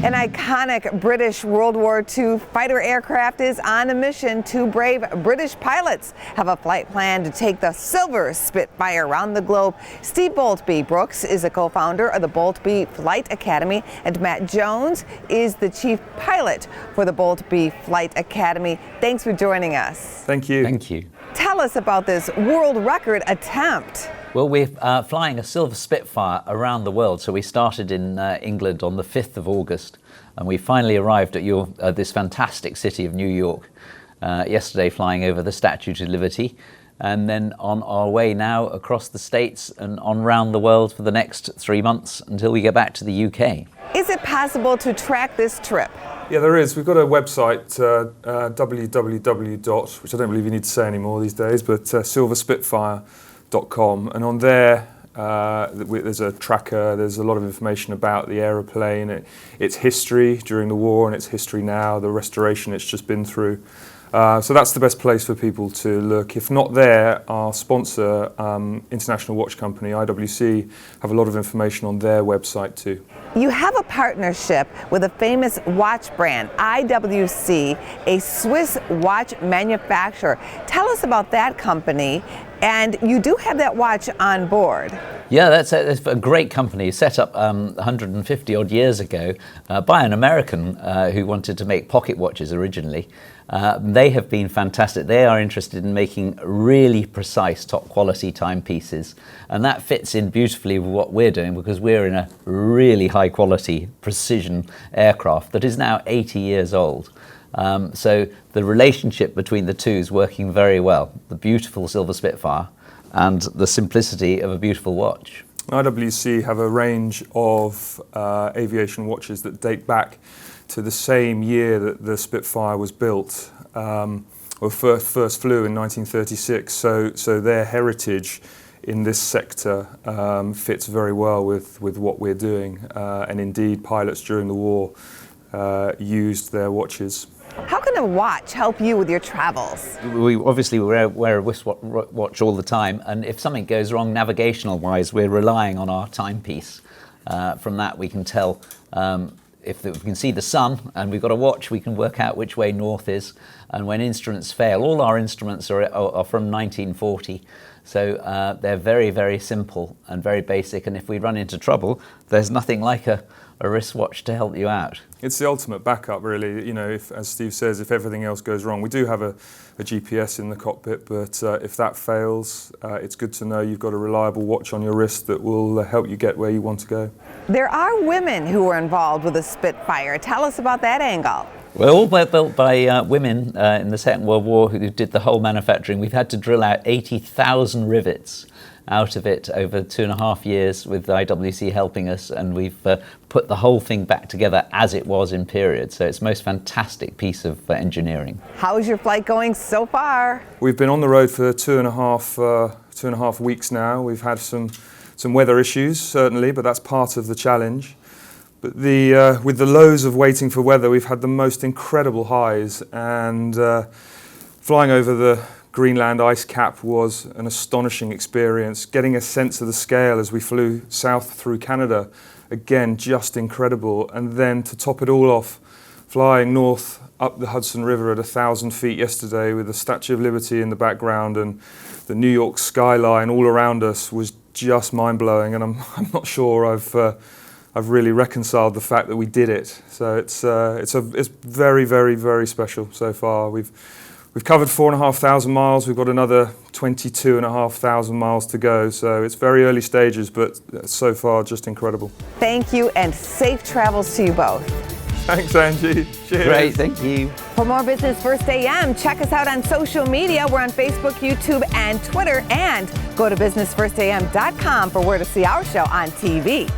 An iconic British World War II fighter aircraft is on a mission. Two brave British pilots have a flight plan to take the silver Spitfire around the globe. Steve Boltby Brooks is a co-founder of the Boltby Flight Academy, and Matt Jones is the chief pilot for the Boltby Flight Academy. Thanks for joining us. Thank you. Thank you. Tell us about this world record attempt. Well, we're flying a silver Spitfire around the world. So we started in England on the 5th of August, and we finally arrived at this fantastic city of New York yesterday, flying over the Statue of Liberty, and then on our way now across the States and on round the world for the next 3 months until we get back to the UK. Is it possible to track this trip? Yeah, there is. We've got a website, www. which I don't believe you need to say anymore these days, but silverspitfire.com, and on there there's a tracker. There's a lot of information about the aeroplane, its history during the war and its history now, the restoration it's just been through. So that's the best place for people to look. If not there, our sponsor, International Watch Company, IWC, have a lot of information on their website too. You have a partnership with a famous watch brand, IWC, a Swiss watch manufacturer. Tell us about that company, and you do have that watch on board. Yeah, that's a great company set up 150 odd years ago by an American who wanted to make pocket watches originally. They have been fantastic. They are interested in making really precise, top quality timepieces, and that fits in beautifully with what we're doing because we're in a really high quality precision aircraft that is now 80 years old. So the relationship between the two is working very well. The beautiful silver Spitfire and the simplicity of a beautiful watch. IWC have a range of aviation watches that date back to the same year that the Spitfire was built, or first flew in 1936. So their heritage in this sector fits very well with what we're doing, and indeed pilots during the war used their watches. How can a watch help you with your travels? We obviously wear a wristwatch all the time, and if something goes wrong navigational-wise, we're relying on our timepiece. From that we can tell if we can see the sun, and we've got a watch, we can work out which way north is. And when instruments fail, all our instruments are from 1940, so they're very, very simple and very basic. And if we run into trouble, there's nothing like a wristwatch to help you out. It's the ultimate backup, really. You know, if, as Steve says, if everything else goes wrong, we do have a GPS in the cockpit, but if that fails, it's good to know you've got a reliable watch on your wrist that will help you get where you want to go. There are women who are involved with the Spitfire. Tell us about that angle. Well, all built by women in the Second World War who did the whole manufacturing. We've had to drill out 80,000 rivets out of it over 2.5 years with IWC helping us, and we've put the whole thing back together as it was in period. So it's the most fantastic piece of engineering. How is your flight going so far? We've been on the road for two and a half weeks now. We've had some weather issues, certainly, but that's part of the challenge. But with the lows of waiting for weather, we've had the most incredible highs, and flying over the Greenland ice cap was an astonishing experience. Getting a sense of the scale as we flew south through Canada, again, just incredible. And then to top it all off, flying north up the Hudson River at 1,000 feet yesterday with the Statue of Liberty in the background and the New York skyline all around us was just mind-blowing. And I'm not sure I've really reconciled the fact that we did it. So it's very, very, very special so far. We've covered 4,500 miles. We've got another 22,500 miles to go. So it's very early stages, but so far just incredible. Thank you, and safe travels to you both. Thanks, Angie. Cheers. Great, thank you. For more Business First AM, check us out on social media. We're on Facebook, YouTube, and Twitter. And go to businessfirstam.com for where to see our show on TV.